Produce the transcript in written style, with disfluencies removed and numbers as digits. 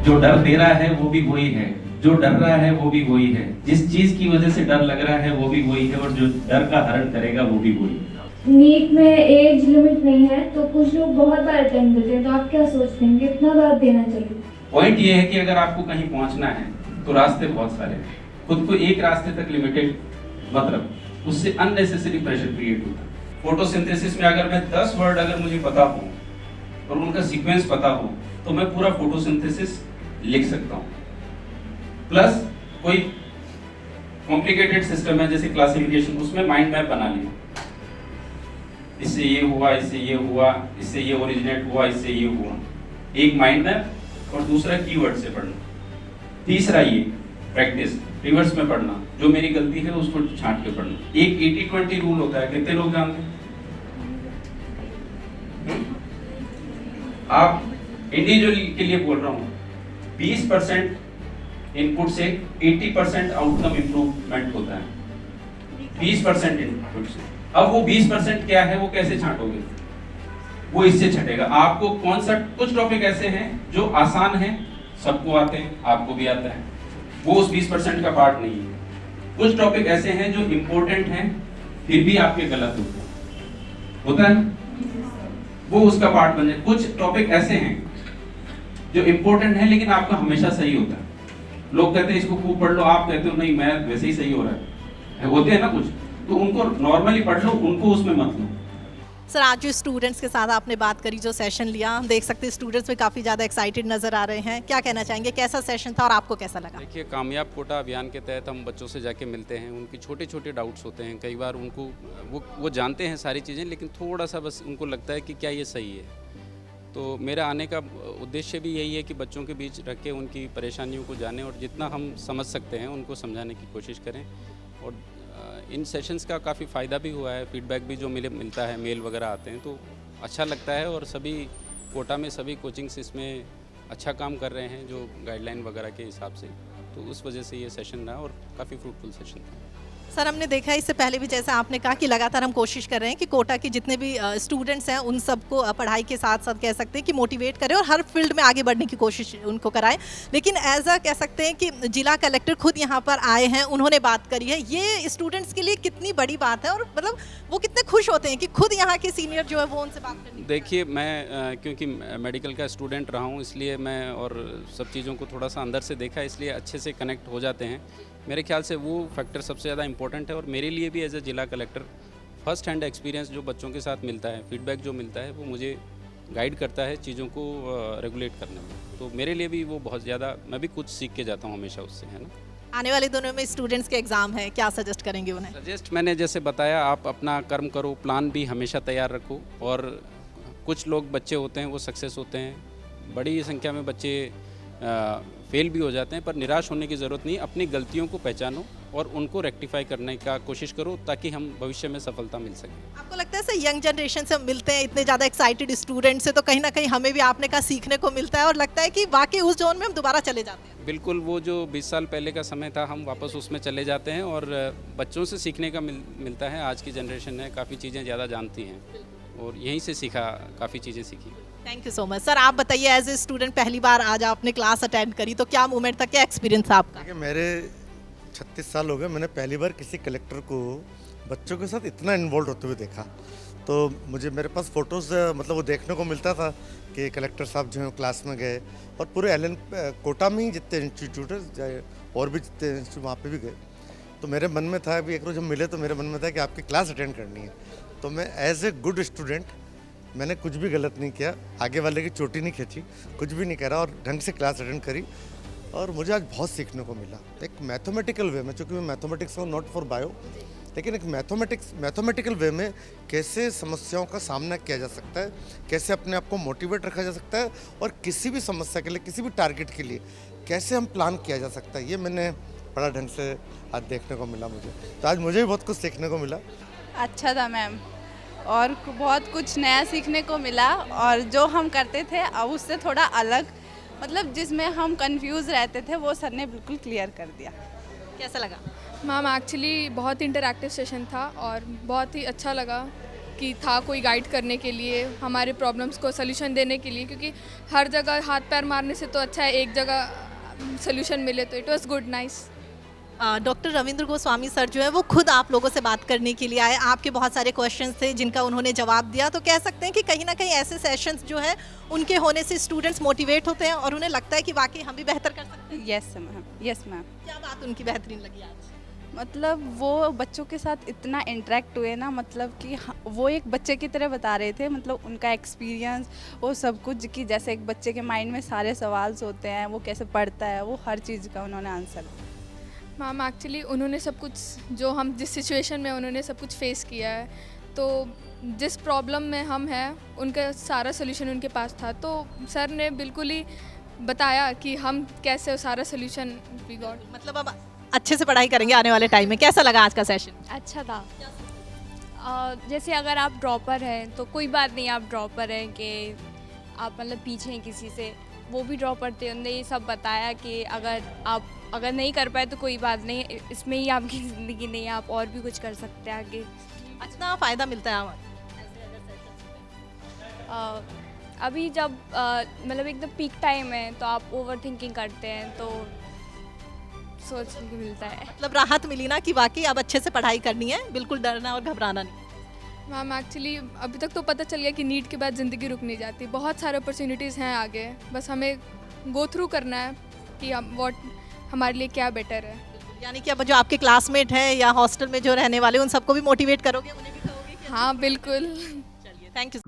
जो डर दे रहा है वो भी वही है, जो डर रहा है वो भी वही है, जिस चीज की वजह से डर लग रहा है वो भी वही है, और जो डर का हरण करेगा वो भी वही है। नीट में एज लिमिट नहीं है तो कुछ लोग बहुत बार अटेम्प्ट देते हैं, तो आप क्या सोचते हैं कितना बार देना चाहिए? पॉइंट ये है कि अगर आपको कहीं पहुंचना है तो रास्ते बहुत सारे हैं, खुद को एक रास्ते तक लिमिटेड मत रखो, उससे अननेसेसरी प्रेशर क्रिएट होता है। फोटोसिंथेसिस में अगर मैं 10 वर्ड अगर मुझे पता हो और उनका सीक्वेंस पता हो तो मैं पूरा फोटोसिंथेसिस लिख सकता हूँ। प्लस कोई कॉम्प्लिकेटेड सिस्टम है जैसे क्लासिफिकेशन, उसमें माइंड मैप बना लिया, इससे ये हुआ, इससे ये हुआ, इससे ये ओरिजिनेट हुआ, इससे ये हुआ, एक माइंड मैप। और दूसरा कीवर्ड से पढ़ना। तीसरा ये प्रैक्टिस रिवर्स में पढ़ना, जो मेरी गलती है उसको छांट के पढ़ना। एक 80-20 रूल होता है, कितने लोग जानते हैं? आप इंडिविजुअल के लिए बोल रहा हूँ, 20% इनपुट से 80% आउटकम इंप्रूवमेंट होता है। 20% इनपुट से, अब वो 20% क्या है, वो कैसे छांटोगे? वो इससे छटेगा। आपको कौन सा, कुछ टॉपिक ऐसे हैं जो आसान हैं, सबको आते हैं, आपको भी आता है, वो उस 20% का पार्ट नहीं है। कुछ टॉपिक ऐसे हैं जो इंपॉर्टेंट हैं फिर भी आपके गलत होता है, वो उसका पार्ट बन जाए। कुछ टॉपिक ऐसे हैं जो इंपॉर्टेंट है लेकिन आपका हमेशा सही होता है। लोग कहते हैं इसको खूब पढ़ लो, आप कहते हो नहीं मैं वैसे ही सही हो रहा है, होते हैं ना कुछ, तो उनको नॉर्मली पढ़ लो, उनको उसमें मत लो। सर, आज जो स्टूडेंट्स के साथ आपने बात करी, जो सेशन लिया, हम देख सकते हैं स्टूडेंट्स में काफ़ी ज़्यादा एक्साइटेड नज़र आ रहे हैं। क्या कहना चाहेंगे, कैसा सेशन था और आपको कैसा लगा? देखिए, कामयाब कोटा अभियान के तहत हम बच्चों से जाके मिलते हैं, उनके छोटे छोटे डाउट्स होते हैं, कई बार उनको वो जानते हैं सारी चीज़ें, लेकिन थोड़ा सा बस उनको लगता है कि क्या ये सही है। तो मेरा आने का उद्देश्य भी यही है कि बच्चों के बीच रख के उनकी परेशानियों को जानें और जितना हम समझ सकते हैं उनको समझाने की कोशिश करें। और इन सेशंस का काफ़ी फ़ायदा भी हुआ है, फीडबैक भी जो मिलता है, मेल वगैरह आते हैं, तो अच्छा लगता है। और सभी कोटा में सभी कोचिंग्स इसमें अच्छा काम कर रहे हैं जो गाइडलाइन वगैरह के हिसाब से, तो उस वजह से ये सेशन रहा और काफ़ी फ्रूटफुल सेशन था। सर, हमने देखा है इससे पहले भी, जैसा आपने कहा कि लगातार हम कोशिश कर रहे हैं कि कोटा के जितने भी स्टूडेंट्स हैं उन सबको पढ़ाई के साथ साथ कह सकते हैं कि मोटिवेट करें और हर फील्ड में आगे बढ़ने की कोशिश उनको कराएं। लेकिन एज अ कह सकते हैं कि जिला कलेक्टर खुद यहाँ पर आए हैं, उन्होंने बात करी है, ये स्टूडेंट्स के लिए कितनी बड़ी बात है और मतलब वो कितने खुश होते हैं कि खुद यहाँ के सीनियर जो है वो उनसे बात करनी। देखिए, मैं क्योंकि मेडिकल का स्टूडेंट रहा हूँ, इसलिए मैं और सब चीज़ों को थोड़ा सा अंदर से देखा, इसलिए अच्छे से कनेक्ट हो जाते हैं। मेरे ख्याल से वो फैक्टर सबसे ज़्यादा इंपॉर्टेंट है। और मेरे लिए भी एज ए जिला कलेक्टर फर्स्ट हैंड एक्सपीरियंस जो बच्चों के साथ मिलता है, फीडबैक जो मिलता है, वो मुझे गाइड करता है चीज़ों को रेगुलेट करने में। तो मेरे लिए भी वो बहुत ज़्यादा, मैं भी कुछ सीख के जाता हूँ हमेशा उससे, है ना। आने वाले दिनों में स्टूडेंट्स के एग्ज़ाम है, क्या सजेस्ट करेंगे उन्हें? सजेस्ट मैंने जैसे बताया, आप अपना कर्म करो, प्लान भी हमेशा तैयार रखो। और कुछ लोग बच्चे होते हैं वो सक्सेस होते हैं, बड़ी संख्या में बच्चे फेल भी हो जाते हैं, पर निराश होने की ज़रूरत नहीं। अपनी गलतियों को पहचानो और उनको रेक्टिफाई करने का कोशिश करो ताकि हम भविष्य में सफलता मिल सके। आपको लगता है सर, यंग जनरेशन से हम मिलते हैं, इतने ज़्यादा एक्साइटेड स्टूडेंट से, तो कहीं ना कहीं हमें भी आपने कहा सीखने को मिलता है और लगता है कि वाकई उस जोन में हम दोबारा चले जाते हैं? बिल्कुल, वो जो 20 साल पहले का समय था, हम वापस उसमें चले जाते हैं और बच्चों से सीखने का मिलता है। आज की जनरेशन है, काफ़ी चीज़ें ज़्यादा जानती हैं और यहीं से सीखा, काफ़ी चीज़ें सीखी। Thank you so much. Sir, आप बताइए, एज ए स्टूडेंट पहली बार आज आपने क्लास अटेंड करी, तो क्या मोमेंट था, क्या एक्सपीरियंस था आपका? देखिए, मेरे 36 साल हो गए, मैंने पहली बार किसी कलेक्टर को बच्चों के साथ इतना इन्वॉल्व होते हुए देखा। तो मुझे, मेरे पास फ़ोटोज़ मतलब वो देखने को मिलता था कि कलेक्टर साहब जो हैं क्लास में गए, और पूरे एल कोटा में ही जितने इंस्टीट्यूट है और भी जितने इंस्टीट्यूट वहाँ पे भी गए। तो मेरे मन में था, अभी एक रोज़ जब मिले तो मेरे मन में था कि आपकी क्लास अटेंड करनी है। तो मैं एज ए गुड स्टूडेंट, मैंने कुछ भी गलत नहीं किया, आगे वाले की चोटी नहीं खींची, कुछ भी नहीं करा और ढंग से क्लास अटेंड करी। और मुझे आज बहुत सीखने को मिला एक मैथमेटिकल वे में, चूँकि मैं मैथमेटिक्स हूँ, नॉट फॉर बायो, लेकिन एक मैथमेटिकल वे में कैसे समस्याओं का सामना किया जा सकता है, कैसे अपने आप को मोटिवेट रखा जा सकता है, और किसी भी समस्या के लिए, किसी भी टारगेट के लिए कैसे हम प्लान किया जा सकता है, ये मैंने बड़ा ढंग से आज देखने को मिला मुझे। तो आज मुझे भी बहुत कुछ सीखने को मिला। अच्छा था मैम, और बहुत कुछ नया सीखने को मिला, और जो हम करते थे अब उससे थोड़ा अलग, मतलब जिसमें हम कंफ्यूज रहते थे वो सर ने बिल्कुल क्लियर कर दिया। कैसा लगा? मैम, एक्चुअली बहुत इंटरैक्टिव सेशन था और बहुत ही अच्छा लगा कि था कोई गाइड करने के लिए, हमारे प्रॉब्लम्स को सल्यूशन देने के लिए, क्योंकि हर जगह हाथ पैर मारने से तो अच्छा है एक जगह सल्यूशन मिले, तो it was good, nice. Doctor Ravindra Goswami sir जो है वो खुद आप लोगों से बात करने के लिए आए, आपके बहुत सारे क्वेश्चंस थे जिनका उन्होंने जवाब दिया, तो कह सकते हैं कि कहीं ना कहीं ऐसे सेशंस जो है उनके होने से स्टूडेंट्स मोटिवेट होते हैं और उन्हें लगता है कि वाकई हम भी बेहतर कर सकते हैं। Yes ma'am, yes ma'am. क्या बात उनकी बेहतरीन लगी आज? मतलब वो बच्चों के साथ इतना इंटरेक्ट हुए ना, मतलब कि वो एक बच्चे की तरह बता रहे थे, मतलब उनका एक्सपीरियंस, वो सब कुछ, कि जैसे एक बच्चे के माइंड में सारे सवाल होते हैं, वो कैसे पढ़ता है, वो हर चीज़ का उन्होंने आंसर। मैम एक्चुअली उन्होंने सब कुछ, जो हम जिस सिचुएशन में, उन्होंने सब कुछ फेस किया है, तो जिस प्रॉब्लम में हम हैं उनका सारा सोल्यूशन उनके पास था, तो सर ने बिल्कुल ही बताया कि हम कैसे सारा सोल्यूशन वी गॉट। मतलब अब अच्छे से पढ़ाई करेंगे आने वाले टाइम में। कैसा लगा आज का सेशन? अच्छा था। जैसे अगर आप ड्रॉपर हैं तो कोई बात नहीं, आप ड्रॉपर हैं कि आप मतलब पीछे हैं किसी से, वो भी ड्रॉपर थे, उन्होंने ये सब बताया कि अगर नहीं कर पाए तो कोई बात नहीं, इसमें ही आपकी ज़िंदगी नहीं है, आप और भी कुछ कर सकते हैं आगे। अच्छा फ़ायदा मिलता है हमारा अभी जब मतलब एकदम पीक टाइम है तो आप ओवर थिंकिंग करते हैं, तो सोचने को मिलता है। मतलब राहत मिली ना कि वाकई अब अच्छे से पढ़ाई करनी है, बिल्कुल डरना और घबराना नहीं। मैम एक्चुअली अभी तक तो पता चल गया कि नीट के बाद ज़िंदगी रुक नहीं जाती, बहुत सारे अपॉर्चुनिटीज़ हैं आगे, बस हमें गो थ्रू करना है कि हम हमारे लिए क्या बेटर है। यानी कि अब जो आपके क्लासमेट हैं या हॉस्टल में जो रहने वाले, उन सबको भी मोटिवेट करोगे, उन्हें भी कहोगे कि हाँ बिल्कुल। चलिए, थैंक यू।